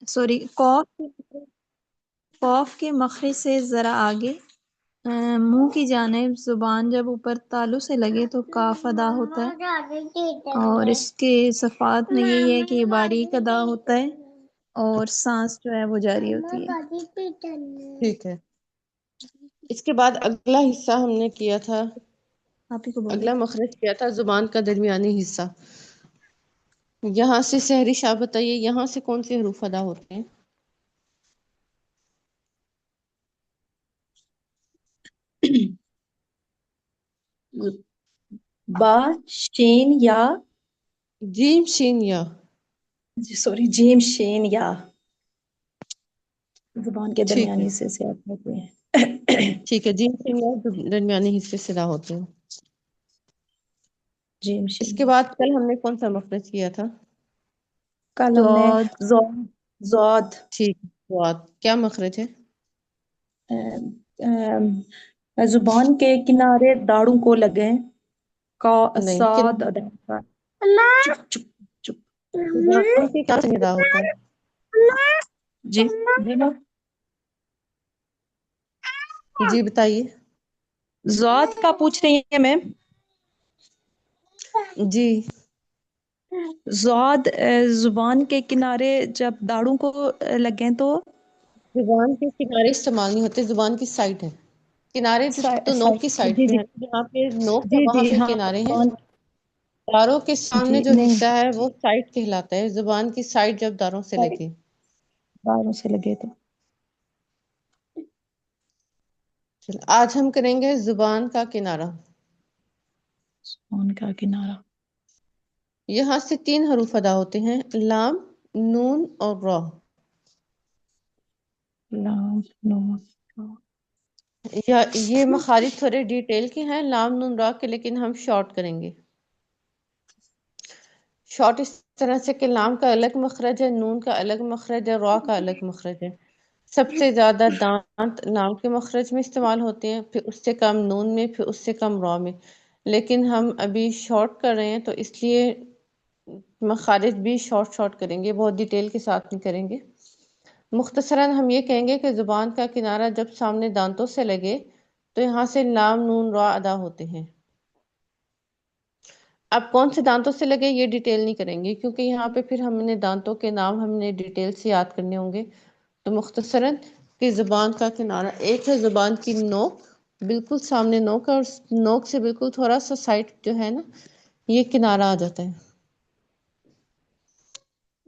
Sorry, قوف کے مخرج سے ذرا آگے منہ کی جانب زبان جب اوپر تالو سے لگے تو کاف ادا ہوتا ہے، اور اس کے صفات میں یہی ہے کہ یہ باریک ادا ہوتا ہے اور سانس جو ہے وہ جاری ہوتی ہے۔ ٹھیک ہے، اس کے بعد اگلا حصہ ہم نے کیا تھا، آپ ہی کو بولے اگلا مخرج کیا تھا زبان کا درمیانی حصہ۔ یہاں سے سحری شاہ بتائیے، یہاں سے کون سے حروف ادا ہوتے ہیں؟ با، شین یا، جیم شین یا؟ سوری، جیم شین یا زبان کے ٹھیک ہے، درمیانی حصے سے آتے ہوتے ہیں۔ ٹھیک ہے، جیم شین یا درمیانی حصے سے ادا ہوتے ہیں۔ جیم اس شین کے یا۔ بعد کل ہم نے کون سا مخرج کیا تھا؟ کل ہم نے زود، زود، ٹھیک، بات کیا مخرج ہے؟ زبان کے کنارے داڑوں کو لگیں، کا نہیں، ساد ادا ہوتا ہے۔ چپ چپ چپ۔ زبان کے کیا سے ادا ہوتا ہے؟ جی جی میم۔ جی بتائیے۔ ذات کا پوچھ رہی ہیں میم؟ جی، ذات زبان کے کنارے جب داڑوں کو لگیں تو زبان کے کنارے استعمال نہیں ہوتے، زبان کی سائڈ ہے، کنارے تو نوک کی سائڈ جی پہ جی ہے، جہاں پہ نوک ہے جی وہاں جی پہ ہاں کنارے ہیں۔ زبان، داروں کے جی سامنے جو نہیں، حصہ ہے وہ سائڈ کہلاتا ہے، زبان کی سائڈ جب داروں سے لگے۔ داڑوں سے لگے تو آج ہم کریں گے زبان کا کنارہ۔ زبان کا کنارہ۔ یہاں سے 3 حروف ادا ہوتے ہیں، لام، نون اور را۔ لام، نون، یہ مخارج تھوڑے ڈیٹیل کے ہیں لام، نون، را کے، لیکن ہم شارٹ کریں گے۔ شارٹ اس طرح سے کہ لام کا الگ مخرج ہے، نون کا الگ مخرج ہے، را کا الگ مخرج ہے۔ سب سے زیادہ دانت لام کے مخرج میں استعمال ہوتے ہیں، پھر اس سے کم نون میں، پھر اس سے کم را میں، لیکن ہم ابھی شارٹ کر رہے ہیں تو اس لیے مخارج بھی شارٹ کریں گے، بہت ڈیٹیل کے ساتھ نہیں کریں گے۔ مختصراً ہم یہ کہیں گے کہ زبان کا کنارہ جب سامنے دانتوں سے لگے تو یہاں سے لام، نون، را ادا ہوتے ہیں۔ اب کون سے دانتوں سے لگے یہ ڈیٹیل نہیں کریں گے، کیونکہ یہاں پہ پھر ہم نے دانتوں کے نام ہم نے ڈیٹیل سے یاد کرنے ہوں گے۔ تو مختصراً کہ زبان کا کنارہ ایک ہے زبان کی نوک، بالکل سامنے نوک، اور نوک سے بالکل تھوڑا سا سائڈ جو ہے نا، یہ کنارہ آ جاتا ہے۔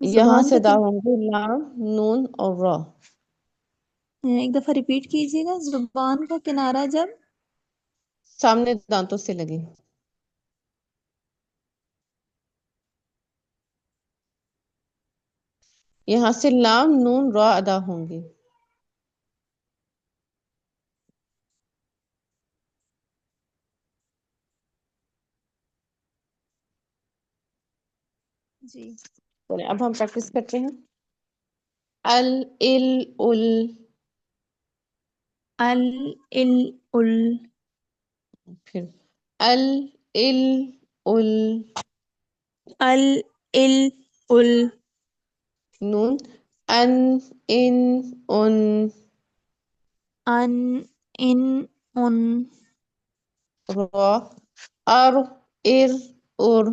یہاں زبان سے کا ادا ہوں گے لام، نون اور را۔ ایک دفعہ ریپیٹ کیجیے گا، زبان کا کنارہ جب سامنے دانتوں سے لگے۔ یہاں سے لام، نون، را ادا ہوں گے۔ جی اب ہم پریکٹس کرتے ہیں۔ ال، ال، ال، ال، ال، ال، پھر ال، ال، ال، ال، ال، ال، نون، ان، ان، ان، ان، ان، ان، را، ار، ار، ار۔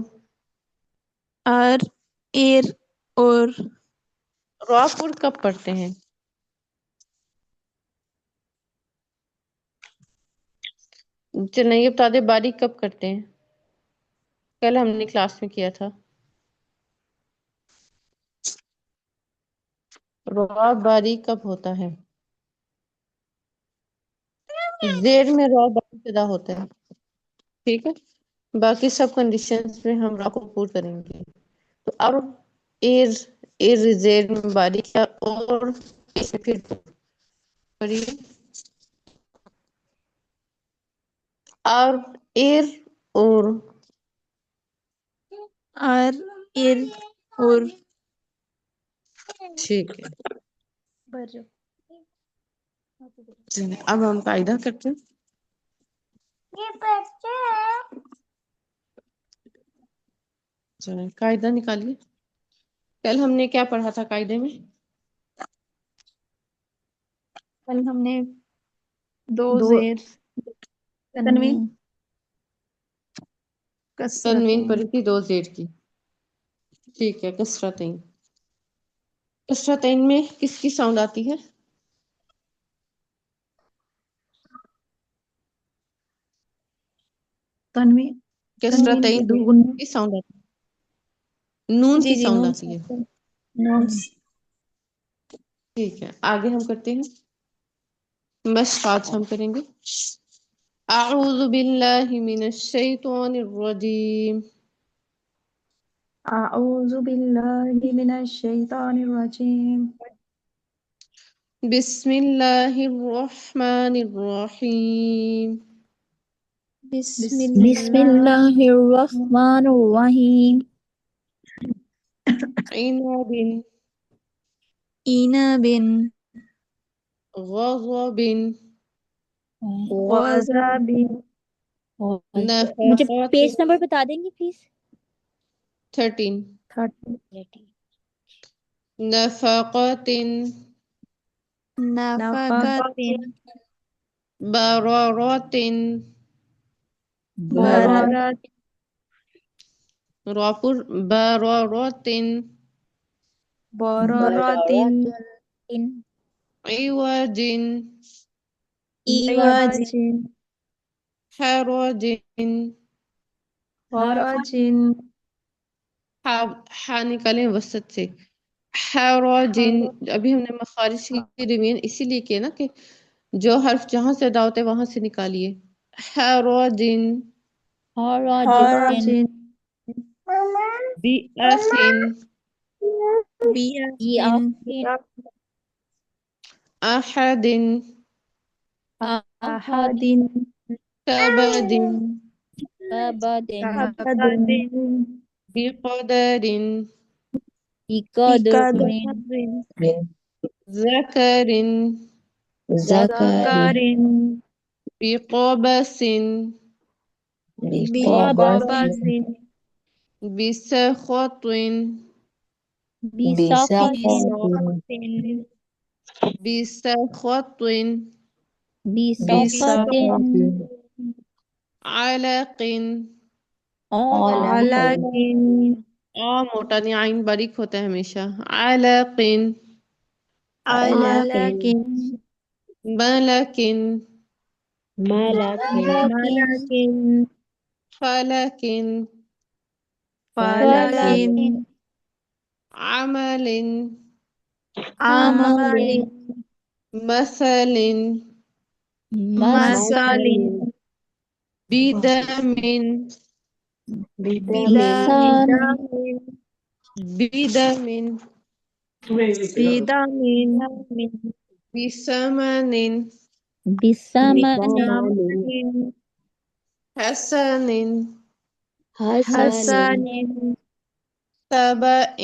ار، ار، اور، را پر کب پڑھتے ہیں؟ چلیں یہ بتا دے، باریک کب کرتے ہیں؟ کل ہم نے کلاس میں کیا تھا۔ را باریک کب ہوتا ہے؟ زیر میں را باریک ادا ہوتا ہے، ٹھیک ہے؟ باقی سب کنڈیشنز میں ہم را کو پور کریں گے۔ تو اب ایر، ایر زیر میں باریک ہے، اور اسے پھر پڑھیے، اور ایر، اور، ار، ار، اور، ٹھیک ہے۔ بر، اب ہم قاعدہ کرتے ہیں۔ چلیں قاعدہ نکالیے۔ کل ہم نے کیا پڑھا تھا قاعدے میں؟ کل ہم نے دو زیر تنوین تنوین کسرتین پڑھی تھی 2 زیر کی. ٹھیک ہے. کسرتین. کسرتین میں کس کی ساؤنڈ آتی ہے؟ تنوین کسرتین دو کی ساؤنڈ آتی ہے. نون جی کی جی ساؤنڈ نون آتی ہے. نون ٹھیک ہے. آگے ہم کرتے ہیں مشقات ہم کریں گے. اعوذ باللہ من الشیطان الرجیم. اعوذ باللہ من الشیطان الرجیم. بسم اللہ الرحمن الرحیم. بسم بسم اللہ اللہ الرحمن الرحیم. عنب عنب غضب غضب مجھے نفقات پیج نمبر بتا دیں گی پلیز؟ 13. 30. نفقات نفقت بررات بررت رابر بررات بررت عوج عوج حرج حرج ہا نکالیں وسط سے. حرج. ابھی ہم نے مخارج کی ریویژن اسی لیے کیا نا کہ جو حرف جہاں سے ادا ہوتے ہیں وہاں سے نکالیے. حرج حرج بئس بیأس احد أحد كبد كبد بقدر بقدر ذكر ذكر بقبس بقبس بسخط بسخط بسخط بسخط علق علق موٹا نہیں عین باریک ہوتا ہے ہمیشہ. علق علق ملك ملك فلك فلك عمل عمل مثل مثل بدم بدم بدم بدم بثمن بثمن حسن حسن سبأ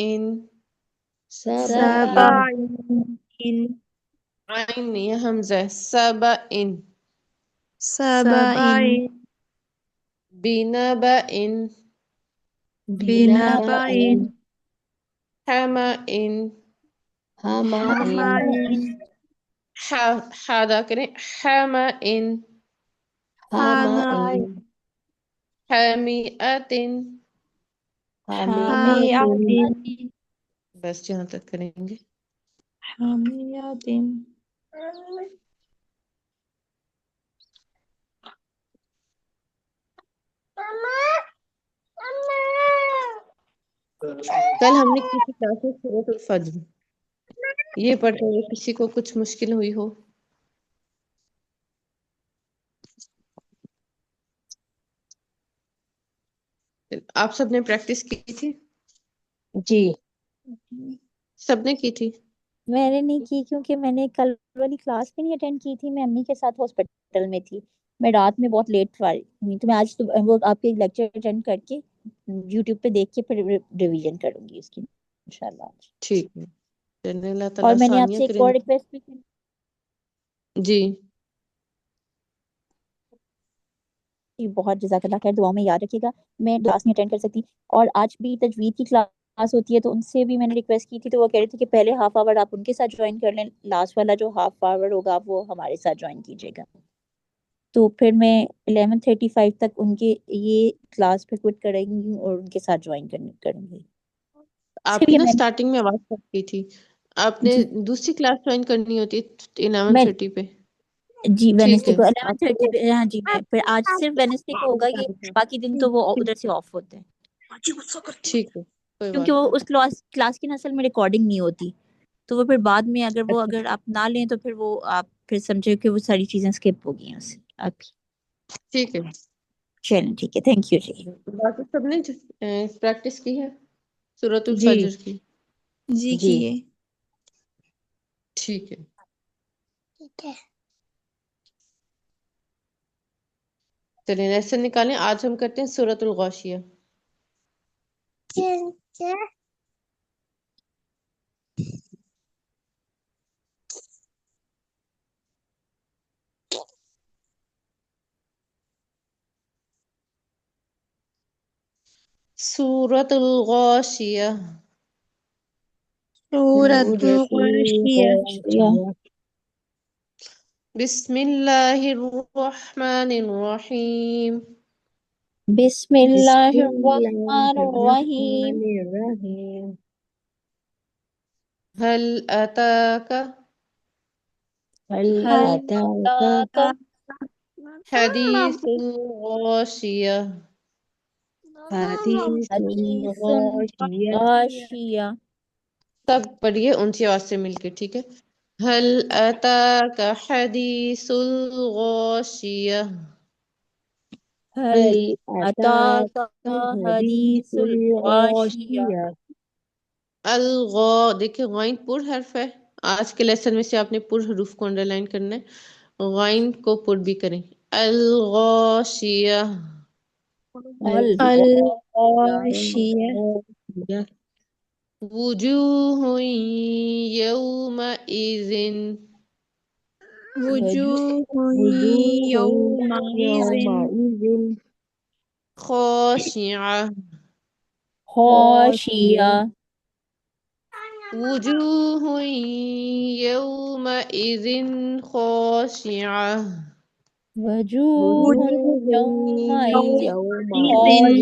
سبع عين يا همزة. سبأ سبع بنبأ بنبع حمأ حمأ حادا کریں. حمأ حمأ حمئة. حمية بس جہاں تک کریں گے. حمية کل ہم نے کسی کلاس میں سورۃ الفجر یہ پڑھتے ہوئے کسی کو کچھ مشکل ہوئی ہو؟ آپ سب نے پریکٹس کی تھی؟ جی سب نے کی تھی؟ میں نے نہیں کی کیونکہ میں نے کل والی کلاس بھی نہیں اٹینڈ کی تھی. میں امی کے ساتھ ہاسپٹل میں تھی. میں رات میں بہت لیٹ ہوئی تو میں آج وہ آپ کے لیکچر اٹینڈ کر کے یوٹیوب پہ دیکھ کے پھر ریویژن کروں گی اس کی انشاءاللہ. ٹھیک ہے. چلیں اللہ اور تعالیٰ میں نے آپ آسانیاں سے ایک کریں. اور ریکویسٹ بھی کی. جی بہت جزاک اللہ خیر. دعا میں یاد رکھیے گا. میں کلاس نہیں اٹینڈ کر سکتی اور آج بھی تجوید کی کلاس ہوتی ہے تو ان سے بھی میں نے ریکویسٹ کی تھی، تو وہ کہہ رہے تھے کہ پہلے ہاف آور آپ ان کے ساتھ جوائن کر لیں، لاسٹ والا جو ہاف آور ہوگا آپ وہ ہمارے ساتھ جوائن کیجیے گا. تو پھر میں 11:35 تک ان کے یہ کلاس پہ کوئٹ کریں گی اور ان کے ساتھ جوائن کریں گی. آپ کی نا اسٹارٹنگ میں آواز کٹ گئی تھی. آپ نے جی دوسری کلاس جوائن کرنی ہوتی ہے میں 11:30 پہ. جی ٹھیک وینسڈے ہے کو آپ 11:30 کو پہ. ہاں جی میں پھر آج صرف وینسڈے کو ہوگا یہ، باقی دن تو وہ ادھر سے آف ہوتے ہیں ٹھیک ہے کوئی کیونکہ بات وہ نہیں. اس کلاس کی اصل میں ریکارڈنگ نہیں ہوتی، تو وہ پھر بعد میں اگر آپ نہ لیں تو پھر وہ آپ پھر سمجھے کہ وہ ساری چیزیں اسکپ ہو گئی ہیں اس سے آپ کی. ٹھیک ہے. چلیں ٹھیک ہے، تھینک یو جی. باقی سب نے پریکٹس کی ہے سورۃ جی الفجر کی؟ جی جی کیے. ٹھیک ہے. چلیے لیسن نکالیں. آج ہم کرتے ہیں سورۃ الغاشیہ. سورۃ الغاشیہ. سورۃ الغاشیہ. بسم اللہ الرحمن الرحیم. بسم اللہ الرحمن الرحیم. هل أتاك هل حل أتاك حديث الغاشية. حدیث غاشیہ. سب پڑھیے اونچی آواز سے مل کے. ٹھیک ہے. هل أتاك حديث الغاشية. هل أتاك حدیث الغاشیہ. الغا دیکھیں غائن پر حرف ہے. آج کے لیسن میں سے آپ نے پر حروف کو انڈر لائن کرنا ہے. غائن کو پر بھی کریں. الغاشیہ. الغاشیہ. وجوه يومئذ وجوہ یومئذ خاشعة. خاشیہ. وجوه يومئذ خاشعة. وجوہ یومئذ یومئذ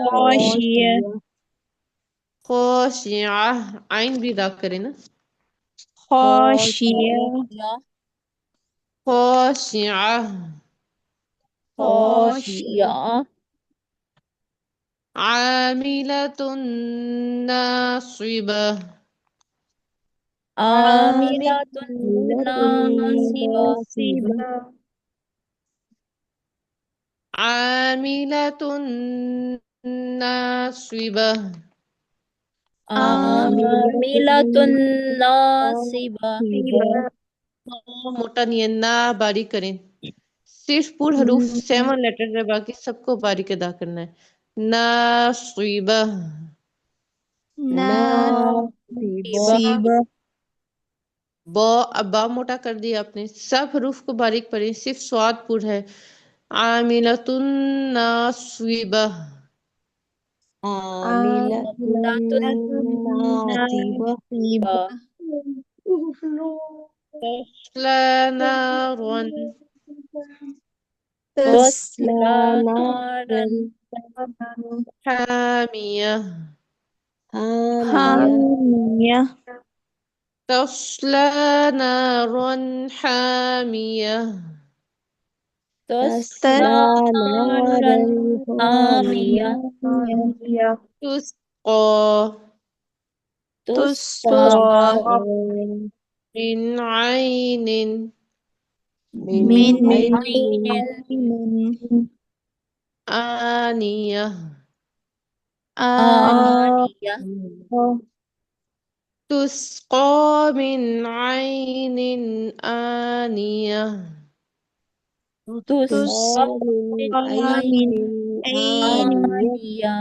خاشیہ. خاشیہ. خاشعة. عین بھی ادا کریں نا. خاشیہ. خاشعة. خاشیہ. عاملة ناصبة. عاملۃ ناصبہ. عاملة ناصبة. عاملۃ ناصبہ. موٹا نہیں ہے، نا باریک کریں. صرف پر حروف 7 لیٹر ہے، باقی سب کو باریک ادا کرنا ہے. ناصبہ. ناصبہ. اب با موٹا کر دیا آپ نے. سب حروف کو باریک پڑھیں، صرف سواد پر ہے. عاملۃ ناصبہ. عاملۃ ناصبہ. تصلی نارا تصلی نارا حامیہ. حامیہ. تصلی نارا حامیہ. تصلی نارا حامیہ. تسقى تسقى من عين من عین آنية. آنیہ. تسقى من عين آنية. تسقى من عین آنیہ.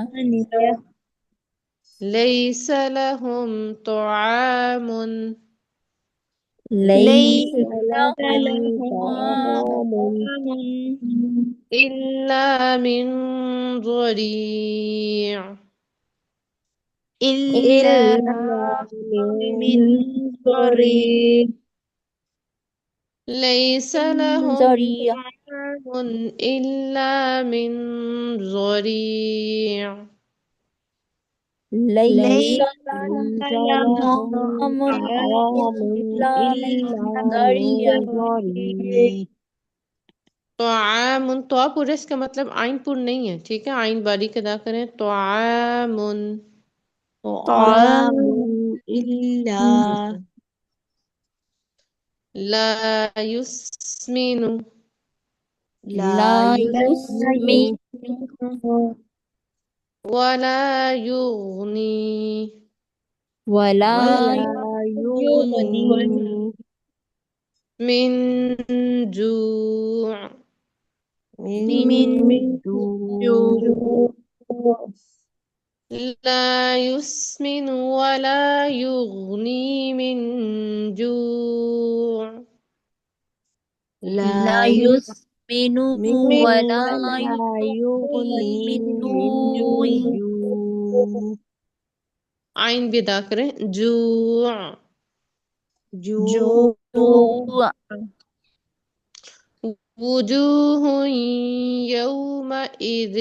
ليس لهم طعام لیس ليس لهم لهم طعام طعام إلا من ضريع. إلا إلا من ضريع ليس من لهم ذريع طعام إلا من ضريع ليس ليس لهم لهم طعام طعام إلا إلا من من ذريع ضريع طعام تو آپ پورے اس کا مطلب آئین پور نہیں ہے، ٹھیک ہے، آئین باریک ادا کریں. طعام طعام إلا لا يسمن لا لا يسمن يسمن ولا يغني ولا ولا يغني يغني من جوع. من من جوع لا يسمن ولا يغني من جوع. لا لا يسمن يسمن ولا ولا يغني يغني من من جوع جوع آئین بھی ادا کریں. جوع جوع جوع وجوه يومئذ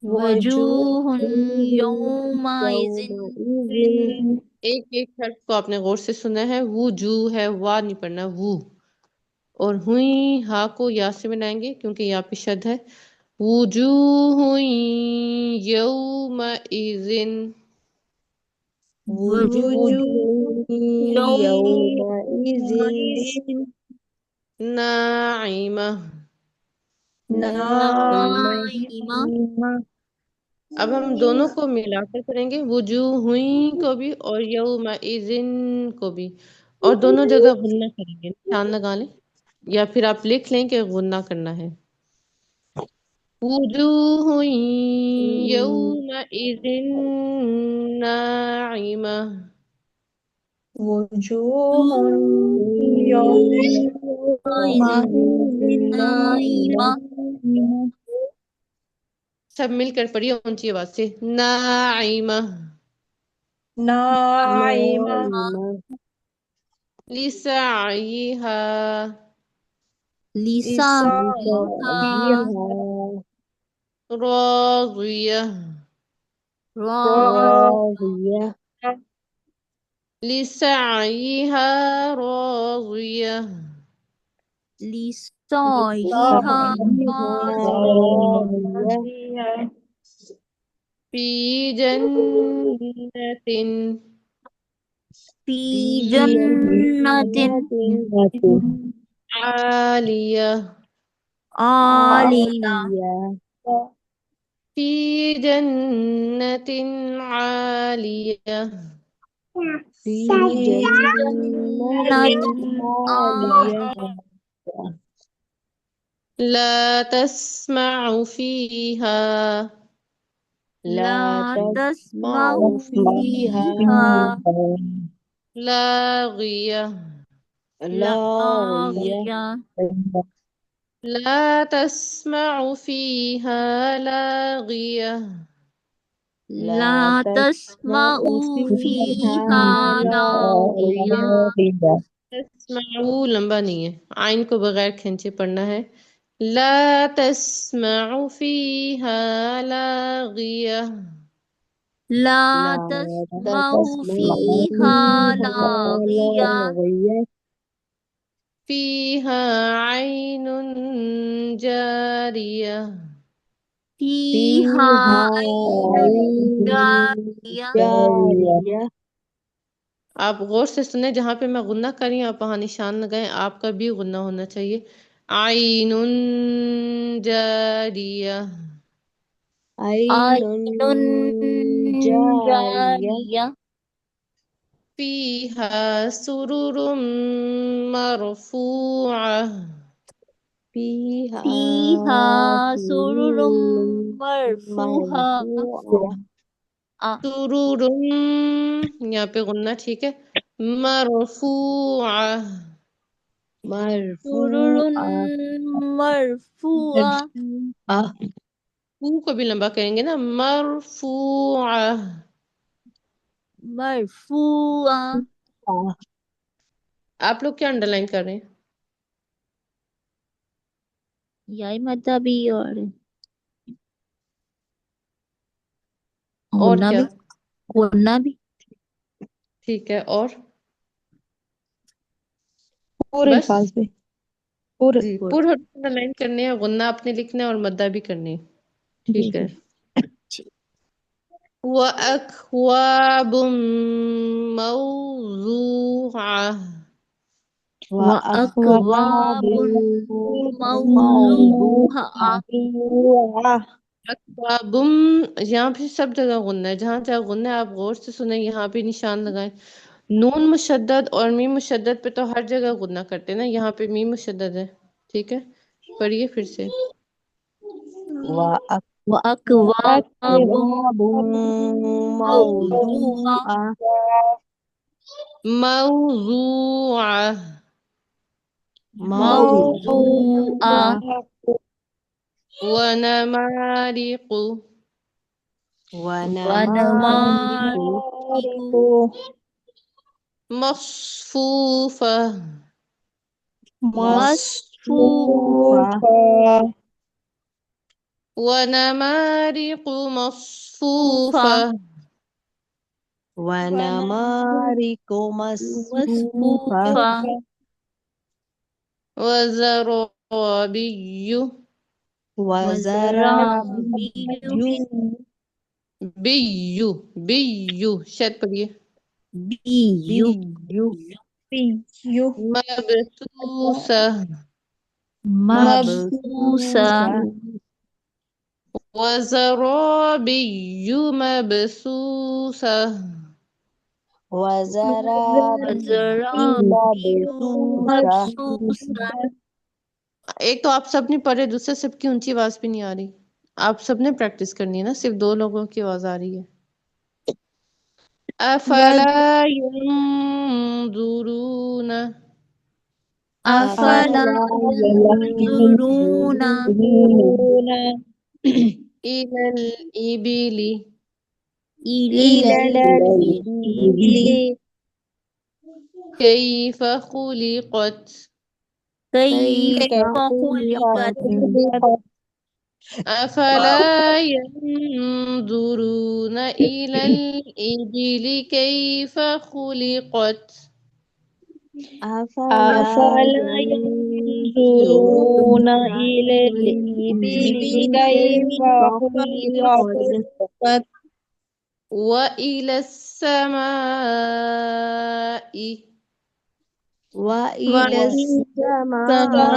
وجوه وجوه يومئذ يومئذ ایک ایک حرف کو آپ نے غور سے سنا ہے. وجوہ ہے، وا نہیں پڑھنا، وو. اور ہوئی ہا کو یا سے بنائیں گے کیونکہ یا پہ شد ہے. وجوہ یومئذ وجوه وجوه يومئذ يومئذ ناعمہ. ناعمة ناعمة اب ہم دونوں کو ملا کر کریں گے، وجوہ کو بھی اور یومئذ کو بھی، اور دونوں جگہ غنہ کریں گے، نشان لگا لیں یا پھر آپ لکھ لیں کہ غنہ کرنا ہے. وجوہ یومئذ ناعمہ. وجوه يومئذ يومئذ ناعمة ناعمة سب مل کر پڑھیے اونچی آواز سے. ناعمہ ناعمة ناعمہ لسعیہا لسعيها لسعيها راضیہ راضية لسعیہا راضیہ لسعيها راضية راضية فی جنت في في جنة جنة عالیہ عالية عالية فی جنت عالیہ في في جنة جنة عالية لا تسمع فيها لا لا تسمع تسمع فيها فيها لاغية لاغية لاغية لا تسمع فيها لاغية لا لا تسمع تسمع فيها فيها لاغية لاغية تسمعو لمبا نہیں ہے، آئین کو بغیر کھینچے پڑھنا ہے. لا تسمع فيها لاغية لا لا تسمع تسمع فيها فيها لاغية لاغية فيها عين جارية فيها فيها عين عين جارية جارية آپ غور سے سنیں، جہاں پہ میں غنہ کر رہی ہوں آپ وہاں نشان لگائیں، آپ کا بھی غنہ ہونا چاہیے. عین جاریہ عين عين جارية جارية فيها سرر مرفوعة فيها فيها سرر سرور مرفوعة مرفوعة سرور یہاں پہ غنہ ٹھیک ہے. مرفوعة سرر مرفوعة مرفوعة مرفوعة فو کو بھی لمبا کریں گے نا، مرفوعہ. مرفوعہ. آپ لوگ کیا انڈر لائن کر رہے ہیں؟ یہی مدہ بھی اور اور غنہ کیا؟ بھی. غنہ بھی. ٹھیک ہے، اور پورے بس؟ الفاظ پہ پورے جی، پورا انڈر لائن کرنے ہیں، غنہ آپ نے لکھنا ہے اور مدہ بھی کرنی ہے. ٹھیک ہے. وَأَكْوَابٌ مَوْضُوعَةٌ. وَأَكْوَابٌ موضوعہ. اکوابم، یہاں بھی سب جگہ غنہ ہے، جہاں جہاں غنہ ہے آپ غور سے سنیں، یہاں بھی نشان لگائیں. نون مشدد اور میم مشدد پہ تو ہر جگہ غنہ کرتے ہیں نا، یہاں پہ میم مشدد ہے. ٹھیک ہے، پڑھیے پھر سے. وَأَكْوَابٌ موضوعہ. موضوعہ. موضوعہ. ونمارق. ونمارق. مصفوفہ. مصفوفہ. ونمارق مصفوفہ. ونمارق مصفوفة مصفوفہ. وزرابي. وزرابي وزرابی. بيو شاید پڑھیے. بیو. بيو مبثوثة. مبسوسہ. وزرابي مبثوثة. وزرابي وزرابی مبثوثة. مبسوسہ. ایک تو آپ سب نے پڑھے، دوسرے سب کی اونچی آواز بھی نہیں آ رہی. آپ سب نے پریکٹس کرنی ہے نا، صرف 2 لوگوں کی آواز آ رہی ہے. افلا ينظرون. افلا ينظرون إلى الإبل إلى الإبل كيف خلقت. كيف خلقت. أفلا ينظرون إلى الإبل كيف خلقت. أفلا ينظرون إلى الإبل كيف خلقت وإلى السماء وإلى السماء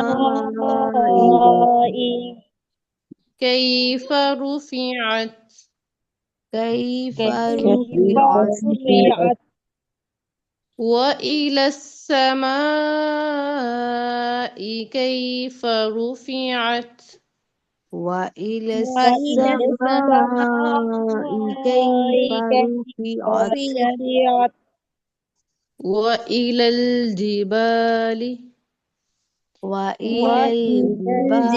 كيف رفعت. كيف رفعت وإلى السماء كيف رفعت. وإلى السماء كيف رفعت وإلى الجبال وإلى الجبال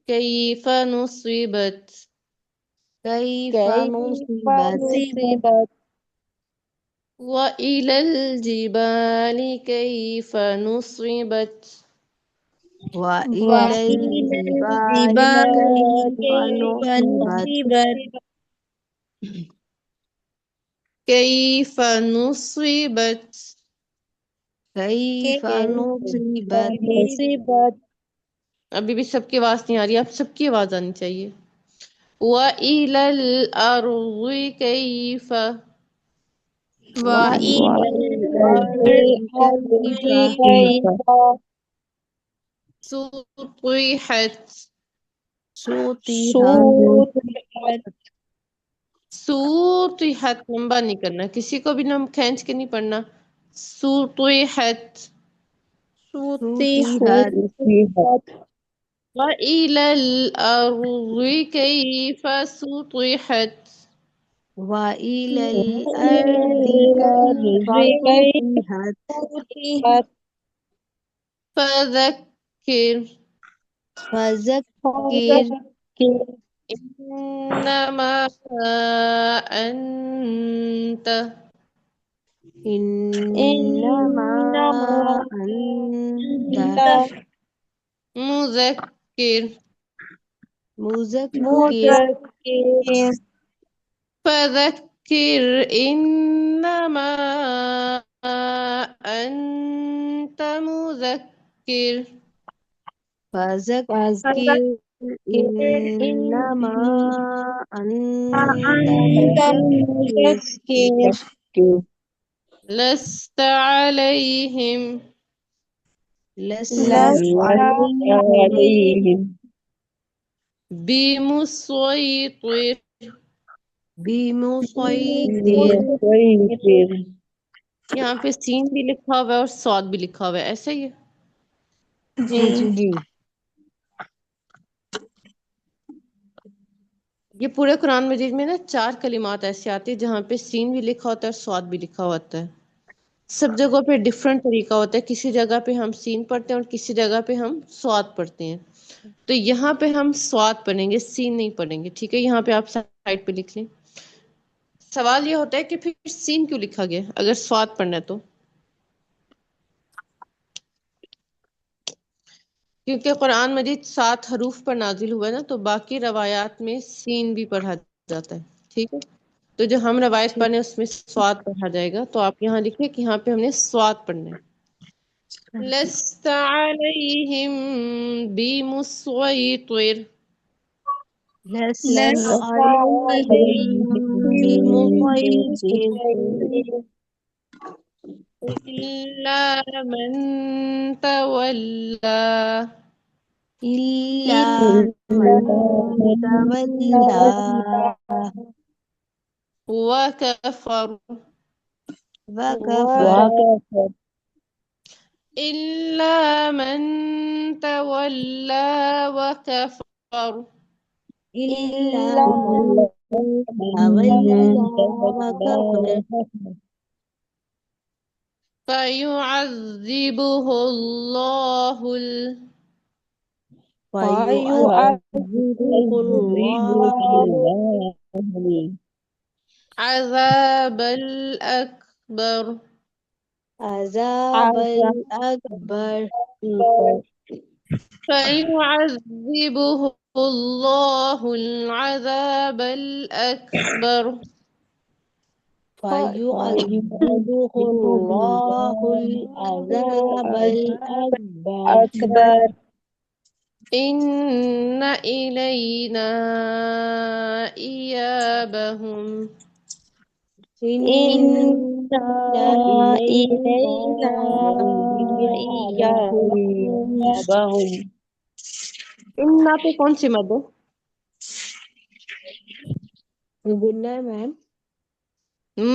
كيف نصبت. كيف نصبت وإلى الجبال كيف نصبت. وإلى الجبال كيف نصبت كيف نصبت. كيف نصبت ابھی بھی سب کی آواز نہیں آ رہی، اب سب کی آواز آنی چاہیے. وَإِلَى الْأَرْضِ كَيْفَ. وإلى الأرض كيف سُطِحَتْ. سطحت سُطِحَتْ لمبا نہیں کرنا، کسی کو بھی نہ کھینچ کے نہیں پڑھنا. سُطِحَتْ. سطحت وَإِلَى الْأَرْضِ كَيْفَ سُطِحَتْ. وإلى الأرض كيف سطحت فَذَكِّرْ. فذکر إنما أنت انما انت مذكر مذکر مذکر فذكر إنما أنت مذكر فذکر انما انت مذکر لست عليهم لست علیہم بمسيطر بمسیطر یہاں پہ سین بھی لکھا ہوا ہے اور صاد بھی لکھا ہوا ہے، ایسا ہی ہے۔ جی یہ پورے قرآن مجید میں نا 4 کلمات ایسے آتے ہیں جہاں پہ سین بھی لکھا ہوتا ہے اور صاد بھی لکھا ہوتا ہے۔ سب جگہوں پہ ڈفرینٹ طریقہ ہوتا ہے، کسی جگہ پہ ہم سین پڑھتے ہیں اور کسی جگہ پہ ہم صاد پڑھتے ہیں۔ تو یہاں پہ ہم صاد پڑھیں گے، سین نہیں پڑھیں گے، ٹھیک ہے؟ یہاں پہ آپ سائڈ پہ لکھ لیں۔ سوال یہ ہوتا ہے کہ پھر سین کیوں لکھا گیا اگر صاد پڑھنا ہے تو؟ کیونکہ قرآن مجید 7 حروف پر نازل ہوا ہے نا، تو باقی روایات میں سین بھی پڑھا جاتا ہے، ٹھیک ہے؟ تو جو ہم روایت پڑھنے اس میں سواد پڑھا جائے گا، تو آپ یہاں لکھیں کہ یہاں پہ ہم نے سواد پڑھنا ہے۔ لست علیہم بمسیطر لست علیہم بمسیطر إلا من تولى إلا من تولى وكفر وكفر إلا من تولى وكفر إلا من تولى وكفر فيعذبه الله فيعذبه الله العذاب الأكبر عذاب الأكبر فيعذبه الله العذاب الأكبر فيعذبه الله العذاب الأكبر إن إلينا إيابهم إن إلينا إيابهم إن پہ کون سی مد ہے؟ گننا ہے میم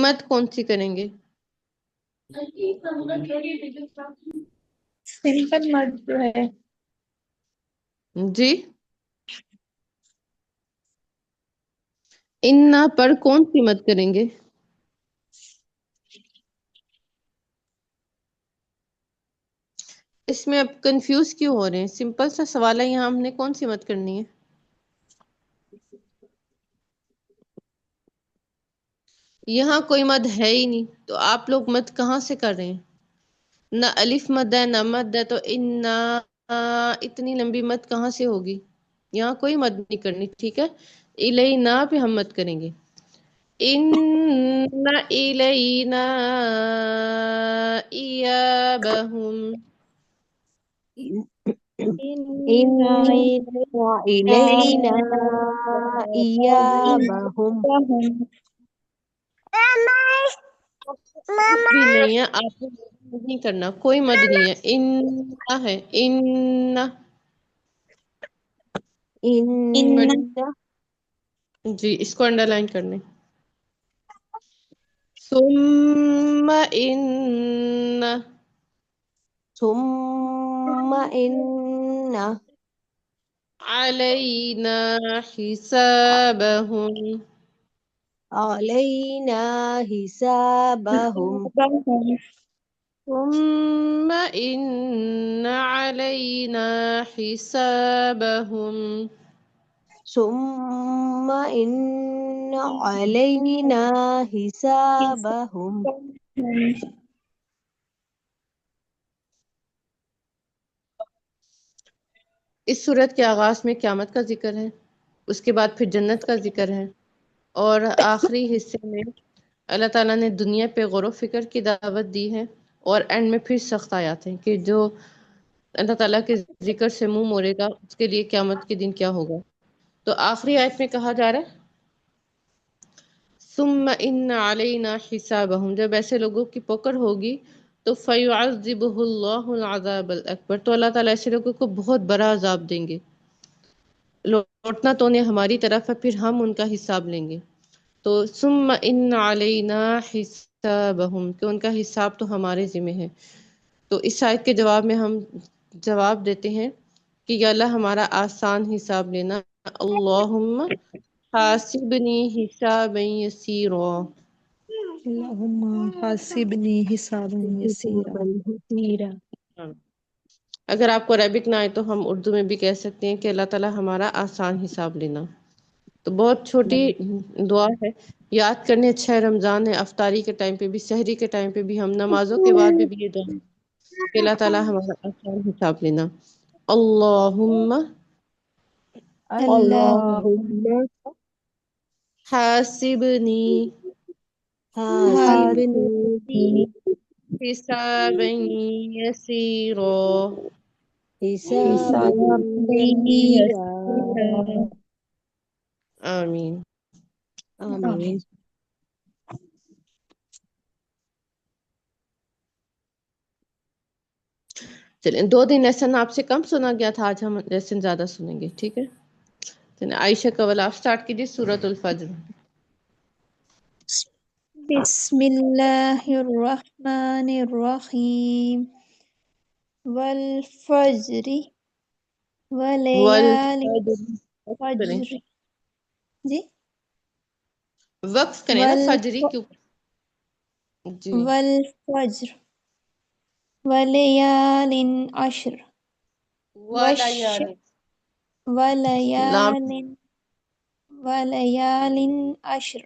مد کون سی کریں گے؟ سمپل مد جو ہے جی ان پر کون سی مد کریں گے؟ اس میں اب کنفیوز کیوں ہو رہے ہیں؟ سمپل سا سوال ہے، یہاں ہم نے کون سی مد کرنی ہے؟ یہاں کوئی مد ہے ہی نہیں، تو آپ لوگ مد کہاں سے کر رہے ہیں؟ نہ الف مد ہے نہ مد ہے، تو ان اتنی لمبی مد کہاں سے ہوگی؟ یہاں کوئی مد نہیں کرنی، ٹھیک ہے؟ الینا پہ ہم مد کریں گے۔ ان الینا ایابہم إن إلينا إيابهم کچھ بھی نہیں ہے، آپ کو نہیں کرنا، کوئی مد نہیں ہے، ان ہے ان إن جی اس کو انڈر لائن کرنے۔ ثم ان ثم إن علینا حسابہم علينا حسابهم ثم إن علينا حسابهم ثم إن علينا حسابهم اس صورت کے آغاز میں قیامت کا ذکر ہے، اس کے بعد پھر جنت کا ذکر ہے، اور آخری حصے میں اللہ تعالیٰ نے دنیا پہ غور و فکر کی دعوت دی ہے، اور اینڈ میں پھر سخت آیات ہیں کہ جو اللہ تعالیٰ کے ذکر سے منہ موڑے گا اس کے لیے قیامت کے دن کیا ہوگا۔ تو آخری آیت میں کہا جا رہا ہے ثم ان علینا حسابہم، جب ایسے لوگوں کی پکڑ ہوگی تو فیعذبہ اللہ العذاب الاکبر، تو اللہ تعالیٰ ایسے لوگوں کو بہت بڑا عذاب دیں گے۔ لوٹنا تو انہیں ہماری طرف ہے، پھر ہم ان کا حساب لیں گے۔ تو ثم ان علینا حسابہم، کہ ان کا حساب تو ہمارے ذمہ ہے۔ تو اس آیت کے جواب میں ہم جواب دیتے ہیں کہ یا اللہ ہمارا آسان حساب لینا، اللہم حاسبنی حسابا یسیرا۔ اللہم حاسبنی حسابا یسیرا۔ حسيرا اگر آپ کو عربک نہ آئے تو ہم اردو میں بھی کہہ سکتے ہیں کہ اللہ تعالیٰ ہمارا آسان حساب لینا۔ تو بہت چھوٹی دعا ہے، یاد کرنے اچھا ہے۔ رمضان ہے، افطاری کے ٹائم پہ بھی، سحری کے ٹائم پہ بھی، ہم نمازوں کے بعد بھی یہ دعا کہ اللہ تعالیٰ ہمارا آسان حساب لینا۔ اللہم اللهم حاسبنی حاسبني حسابا یسیرا۔ حسابا يسيرا آمین۔ آمين چلیں، 2 دن لیسن آپ سے کم سنا گیا تھا، آج ہم لیسن زیادہ سنیں گے، ٹھیک ہے؟ چلیں، عائشہ کول آپ سٹارٹ کیجیے سورۃ الفجر۔ بسم اللہ الرحمن الرحیم والفجر ولیال وقف کریں، فجر جی وقف کریں نا فجری کے اوپر جی۔ والفجر ولیال عشر والش ولیال، لام ولیال ولیال عشر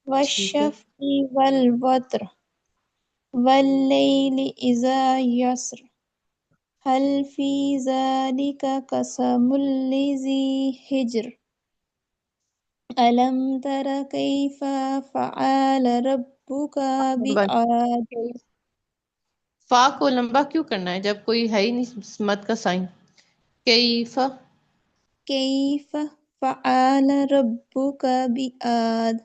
ٹھیک ہے۔ والشفع والوتر واللیل اذا یسر هل فی ذلک قسم لذی حجر ألم تر كيف فعل ربك بعاد فا کو لمبا کیوں کرنا ہے جب کوئی ہے ہی نہیں مت کا سائن؟ کیف، كيف فعل ربك بعاد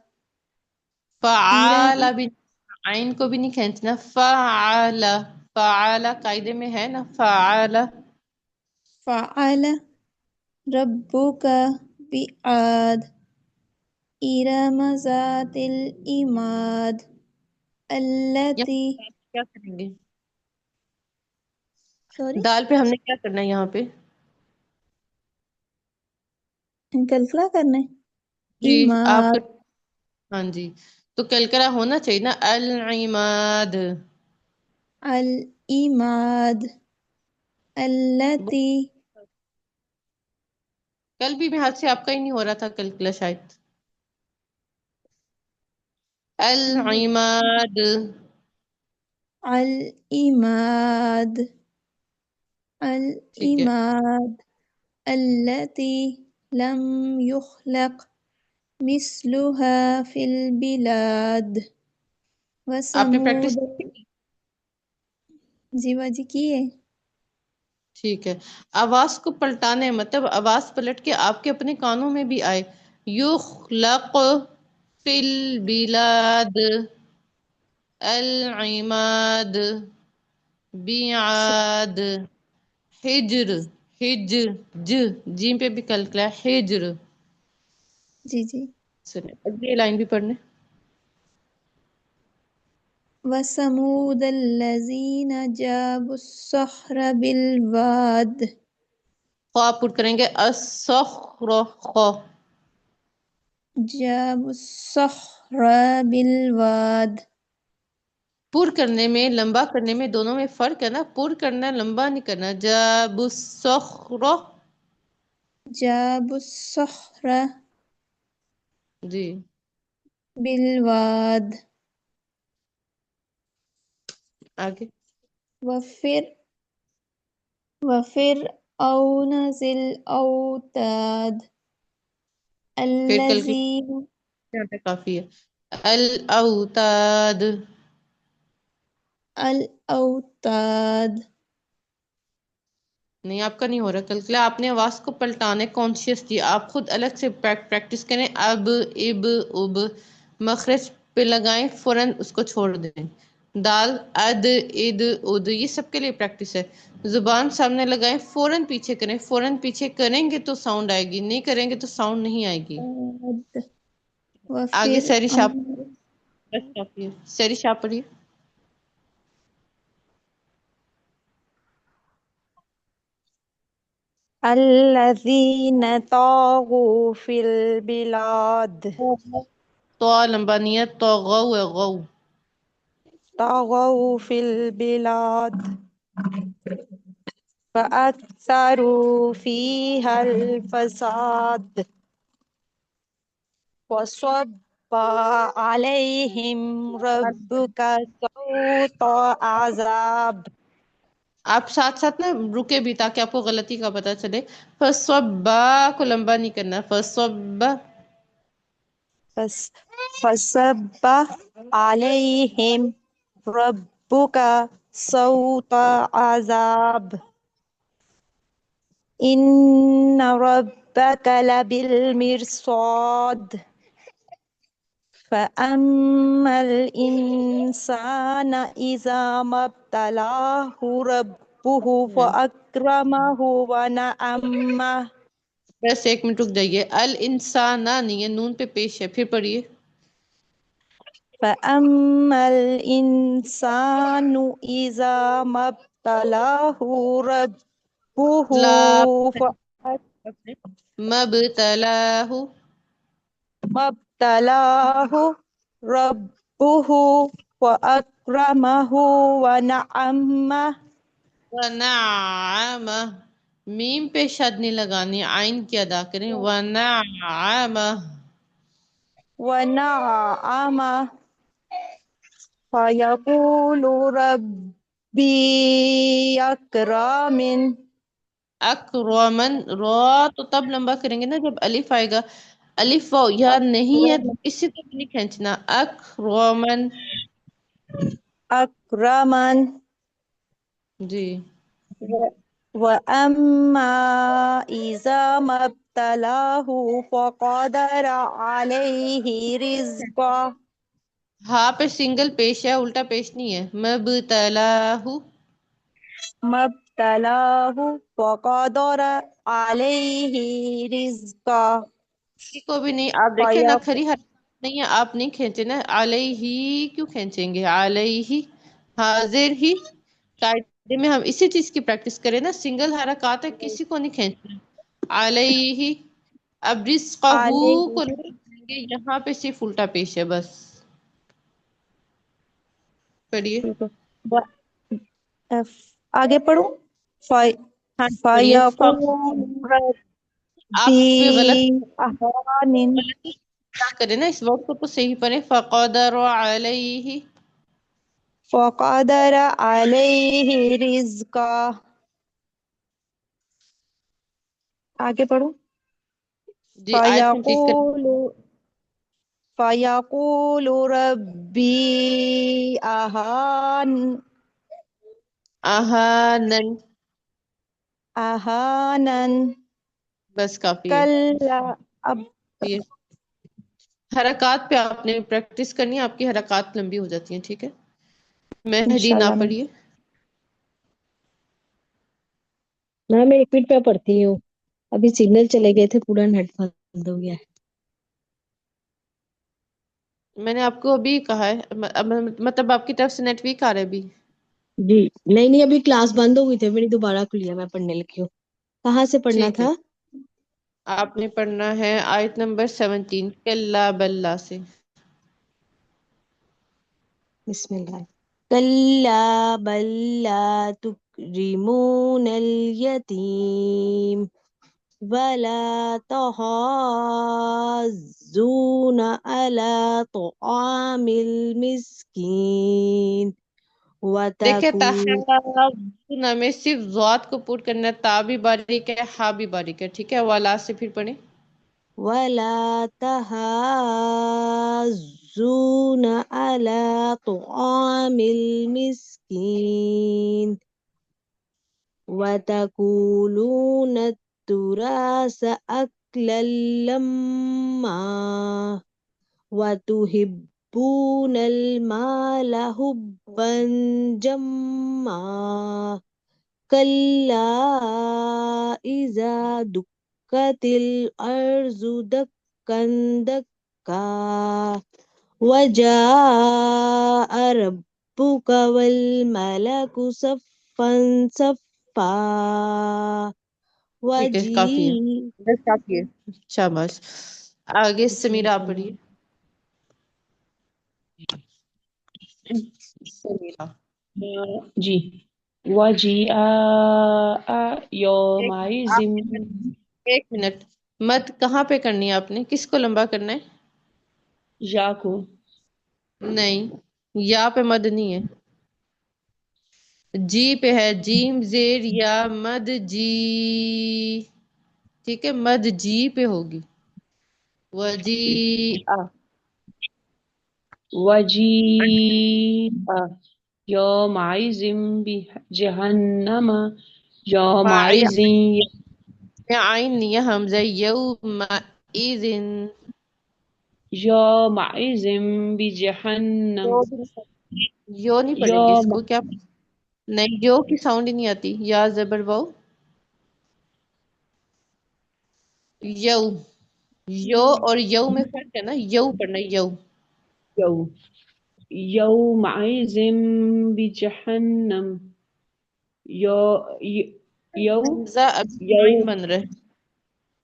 فعال إرم بھی، عین کو بھی نہیں کھینچنا، فعال، فعال قاعدے میں ہے نا، فعال۔ فعل ربك بعاد إرم ذات العماد التي یہاں کیا کریں گے؟ سوری دال پہ ہم نے کیا کرنا ہے یہاں پہ؟ کلکلا کرنا ہے جی آپ کا، عماد ہاں جی، تو کلکرا ہونا چاہیے نا، العماد۔ العماد التي کل بھی میں ہاتھ سے آپ کا ہی نہیں ہو رہا تھا کلکلا شاید۔ العماد، العماد ٹھیک ہے۔ العماد التي لم يخلق مثلها في البلاد آپ نے پریکٹس وثمود کی؟ جی باجی کی ہے ٹھیک ہے۔ آواز کو پلٹانے مطلب آواز پلٹ کے آپ کے اپنے کانوں میں بھی آئے، یخلق فی البلاد، العماد، بیعاد، حجر، حجر، جیم پہ بھی کلکلا ہے، حجر۔ جی جی سنیں اگلی لائن بھی پڑھنے۔ وثمود الذين جابوا الصخر بالواد خواہ پٹ کریں گے، الصخر، خواہ، جابوا الصخر بالواد پر کرنے میں لمبا کرنے میں دونوں میں فرق ہے نا. پر کرنا لمبا نہیں کرنا. جاب الصخر. جاب الصخر جی بالواد آگے. وفرعون ذی الأوتاد پھر کل کی الذین یہاں تک کافی ہے. الاوتاد. الأوتاد نہیں آپ کا نہیں ہو رہا. کل کے لیے آپ نے آواز کو پلٹانے کانشیسلی آپ خود الگ سے پریکٹس کریں. اب اب اب مخرج پہ لگائیں فوراً اس کو چھوڑ دیں. دال اد اد اد یہ سب کے لیے پریکٹس ہے. زبان سامنے لگائیں فوراً پیچھے کریں. فوراً پیچھے کریں گے تو ساؤنڈ آئے گی, نہیں کریں گے تو ساؤنڈ نہیں آئے گی. آگے سیری شاپ. وفرعون بس کافی ہے. سیری شاپ پڑھیے. الذین طغوا فی البلاد تو لمبا نہیں ہے. تو غو ہے غو. طغوا فی البلاد فأکثروا فیہا الفساد وصب علیہم ربک سوط عذاب. آپ ساتھ ساتھ نا رکے بھی تاکہ آپ کو غلطی کا پتہ چلے. فصبا کو لمبا نہیں کرنا. فصب. فصب علیہم ربک سوط عذاب ان ربک لبالمرصاد فأما الإنسان إذا ما ابتلاه ربه فأكرمه ونعمه. بس ایک منٹ رک جائیے. الانسان نہیں ہے, نون پہ پیش ہے. پھر پڑھیے. فأما الإنسان إذا ما ابتلاه ربه لا فأكرمه مبتلاہ. ربه فأكرمه ونعمه. ونعمہ. میم پہ شد نہیں لگانی, عین کی ادا کریں. ونعمہ. ونعمه فيقول ربي أكرمن. اکرمن. را تو تب لمبا کریں گے نا جب الف آئے گا. الف واو یا نہیں ہے اسی طرح نہیں کھینچنا. اکرمن. أكرمن جی وأما إذا ما ابتلاه فقدر عليه رزقه. ہاں پہ سنگل پیش ہے, الٹا پیش نہیں ہے. مبتلاہ. ما ابتلاه فقدر عليه رزقه کسی کو بھی نہیں. آپ دیکھیں نا کھری حرف نہیں ہے, آپ نہیں کھینچے نا. علیہ کیوں کھینچیں گے. علیہ حاضر ہی. قاعدے میں ہم اسی چیز کی پریکٹس کریں نا. سنگل حرکات ہے, کسی کو نہیں کھینچنا. علیہ. اب رزقہ کو عليه. لیں گے, یہاں پہ صرف الٹا پیش ہے بس. پڑھیے. آگے پڑھو. ہاں پڑھیے. فَيَقُولُ آپ رَبِّي غلط أَهَانِنِ. کیا کریں نا, اس وقت کو صحیح پڑھیں. فقدر علیہ. فَقَدَرَ عَلَيْهِ رِزْقَهُ. آگے پڑھو. جی آیت کمپلیٹ کریں. فَيَقُولُ رَبِّي اہانن. أَهَانَنِ. بس کافی ہے. کَلَّا اب یہ حرکات پہ آپ نے پریکٹس کرنی ہے, آپ کی حرکات لمبی ہو جاتی ہیں. ٹھیک ہے. مہدی نہ انشاءاللہ میں پڑھیے. میں 1 منٹ پہ پڑھتی ہوں. ابھی سگنل چلے گئے تھے, پورا نیٹ بند ہو گیا ہے. میں نے آپ کو ابھی کہا ہے, مطلب آپ کی طرف سے نیٹ ویک آ رہا ہے ابھی. جی نہیں ابھی کلاس بند ہو گئی تھی, میری دوبارہ کھلی ہے, میں پڑھنے لگی ہوں. کہاں سے پڑھنا ٹھیک ہے. تھا؟ آپ نے پڑھنا ہے آیت نمبر 17 کلا بلا سے. بسم اللہ. كلا بل لا تكرمون اليتيم ولا تحاضون على طعام المسكين دیکھیں وتكون تحاضون میں صرف ذات کو پوٹ کرنا ہے، تا بھی باریک ہے، ہا بھی باریک ہے، ٹھیک ہے، والا سے پھر پڑھیں. ولا تحاضون على طعام المسكين وتأكلون التراث أكلا لما وتحبون المال حبا جما كلا إذا دكت الأرض دكا دكا وجاء ربك والملك صفا صفا ٹھیک ہے، کافی ہے، وجيء بس کافی ہے، شاباش. آگے سمیرہ آپ پڑھیے. سمیرہ جی وجیء ایک یومئذ آپ نے ایک منٹ، مد کہاں پہ کرنی ہے آپ نے، کس کو لمبا کرنا ہے؟ یا کو نہیں، یا پہ مد نہیں ہے، جی پہ ہے، جیم زیر یا مد جی، ٹھیک ہے، مد جی پہ ہوگی. وجیء وجیء یومئذ بجہنم یومئذ عین نہیں ہے، حمزہ یوم ایذن. یومئذ بجہنم یو نہیں پڑھیں گے اس یوم کو، کیا نہیں، یو کی ساؤنڈ ہی نہیں آتی، یا زبر واؤ، یو، یو اور یو میں فرق ہے نا، یو پڑھنا ہے، یو. یو یومئذ بجہنم یو یو حمزہ ابھی عین یوم بن رہا ہے.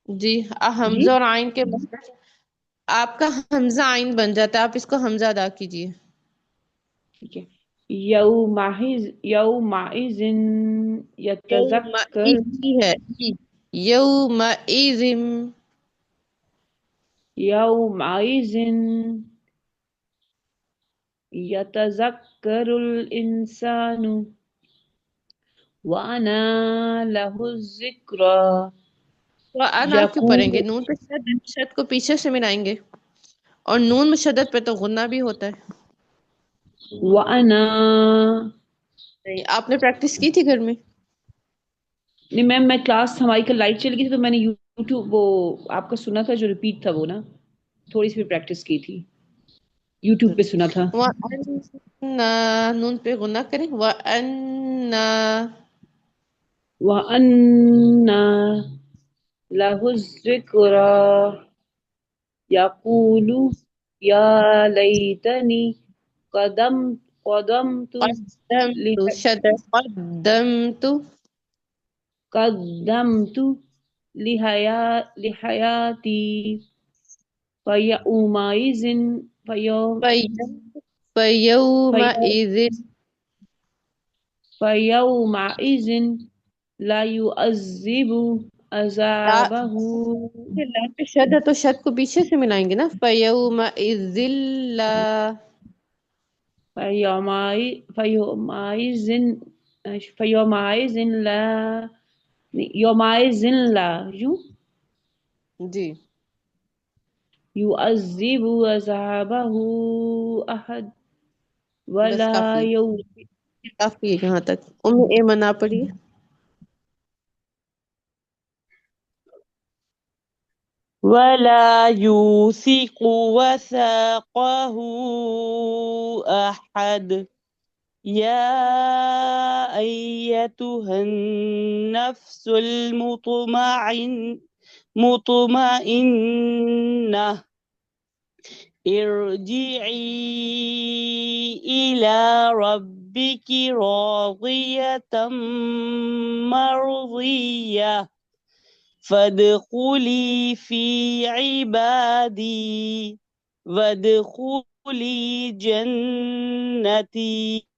جی، حمزہ اور عین کے مخرج آپ کا حمزہ عین بن جاتا ہے، آپ اس کو حمزہ ادا کیجئے. ٹھیک ہے یومئذ یوم یتذکر ہے، یوم ایذم. یومئذ یتذکر الانسان وانا له الذکری تو انا کیوں پڑھیں یقول گے، نون پہ شد ہے، شد کو پیچھے سے ملائیں گے، اور نون مشدد پہ تو غنہ بھی ہوتا ہے. وانا نہیں، آپ نے پریکٹس کی تھی گھر میں؟ نہیں میم، میں کلاس ہماری کل لائٹ چل گئی تھی تو میں نے یوٹیوب وہ آپ کا سنا تھا جو ریپیٹ تھا وہ نا تھوڑی سی بھی پریکٹس کی تھی، یوٹیوب پہ سنا تھا. وَأَنَّا نون پہ غنہ کریں، وَأَنَّا وَأَنَّا لَهُ الذِّكْرَى يَقُولُ يَا لَيْتَنِي قَدَمْتُ قدمت شد قدمت قدمت لحياتي فيومئذ فَيَوْمَئِذٍ فيومئذ لا يعذب عذابه لام پہ شد ہے تو شد کو پیچھے سے ملائیں گے نا، فَيَوْمَئِذٍ لَا فيومئذ فيومئذ لا يومئذ لا جی. يعذب عذابه أحد بس ولا کافی کافی ہے یہاں تک. ایمن آپ پڑھیے. ولا يوثق وثاقه أحد يا أيتها النفس المطمئنة ارجعي إلى ربك راضية مرضية فادخلي في عبادي وادخلي جنتي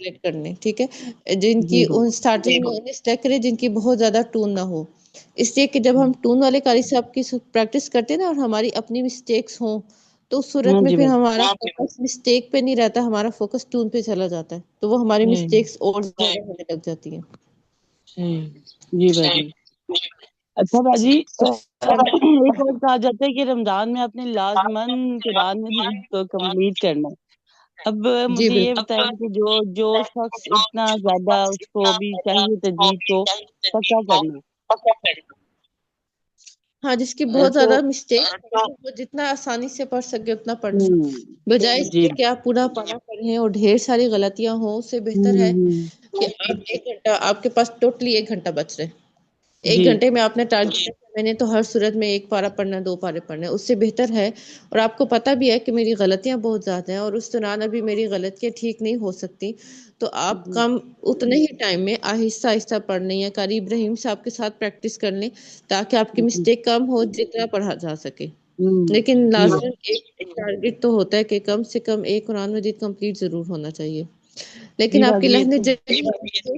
سلیکٹ کرنے، ٹھیک ہے، جن کی جی بھائی اسٹارٹنگ میں انہیں سلیکٹ کرے جن کی بہت زیادہ ٹون نہ ہو، اس لیے کہ جب ہم ٹون والے قاری صاحب کی پریکٹس کرتے ہیں نا اور ہماری اپنی مسٹیکس ہوں تو اس صورت ہاں میں جی پھر بھائی ہمارا فوکس مسٹیک پہ نہیں رہتا، ہمارا فوکس ٹون پہ چلا جاتا ہے، تو وہ ہماری مسٹیکس اور زیادہ ہونے لگ جاتی ہیں۔ جی باجی۔ اچھا باجی ایک اور کہا جاتا ہے کہ رمضان میں اپنے لازمن قرآن مجید کو کمپلیٹ کرنا ہے۔ اب جی مجھے یہ بالکل، بتائیں کہ جو شخص اتنا زیادہ اس کو بھی چاہیے تجوید کو پکا کرنا ہاں جس کی بہت تو زیادہ مسٹیک وہ جتنا آسانی سے پڑھ سکے اتنا پڑھ لے، بجائے اس جی کے کہ آپ پورا پارا پڑھیں اور ڈھیر ساری غلطیاں ہوں، اس سے بہتر ہے کہ آپ 1 گھنٹہ، آپ کے پاس ٹوٹلی 1 گھنٹہ بچ رہے، ایک جی گھنٹے میں آپ نے ٹارگیٹ میں نے تو ہر صورت میں 1 پارا پڑھنا، 2 پارے پڑھنا، اس سے بہتر ہے، اور آپ کو پتہ بھی ہے کہ میری غلطیاں بہت زیادہ ہیں اور اس دوران ابھی میری غلطیاں ٹھیک نہیں ہو سکتی، تو آپ کم اتنے ہی ٹائم میں آہستہ آہستہ پڑھ لیں یا قاری ابراہیم صاحب کے ساتھ پریکٹس کر لیں تاکہ آپ کی مسٹیک کم ہو جتنا پڑھا جا سکے، لیکن جی لازم ایک ٹارگیٹ تو ہوتا ہے کہ کم سے کم 1 قرآن مجید کمپلیٹ ضرور ہونا چاہیے، لیکن جی آپ کی باجی یہ لہنے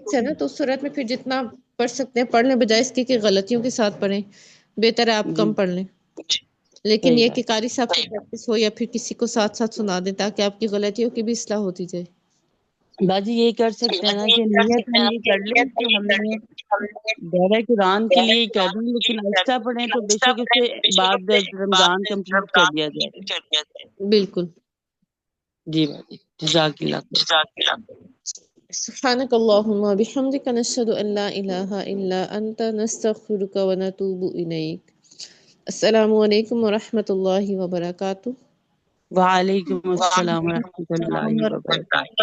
تو ہے نا تو اس صورت میں پھر جتنا پڑھ سکتے ہیں پڑھ لیں، بجائے اس کی کہ غلطیوں کے ساتھ پڑھیں، بہتر ہے آپ جی کم پڑھ لیں، لیکن صحیح یہ کہ بات قاری صاحب کی پریکٹس ہو یا پھر کسی کو ساتھ ساتھ سنا دیں تاکہ آپ کی غلطیوں کی بھی اصلاح ہوتی جائے۔ باجی یہ کر سکتے ہیں نا کہ نیت ہم یہ کر لیں کہ ہم نے دائرہ قرآن کے لیے کر دیں لیکن ایکسٹرا پڑھیں تو بے شک اس سے بعد رمضان کمپلیٹ کر دیا جائے۔ بالکل۔ جی باجی جزاک اللہ خیر۔ سبحانك اللهم وبحمدك نشهد أن لا إله إلا أنت نستغفرك ونتوب إليك۔ السلام علیکم ورحمۃ اللہ وبرکاتہ۔ وعلیکم السلام ورحمۃ اللہ وبرکاتہ۔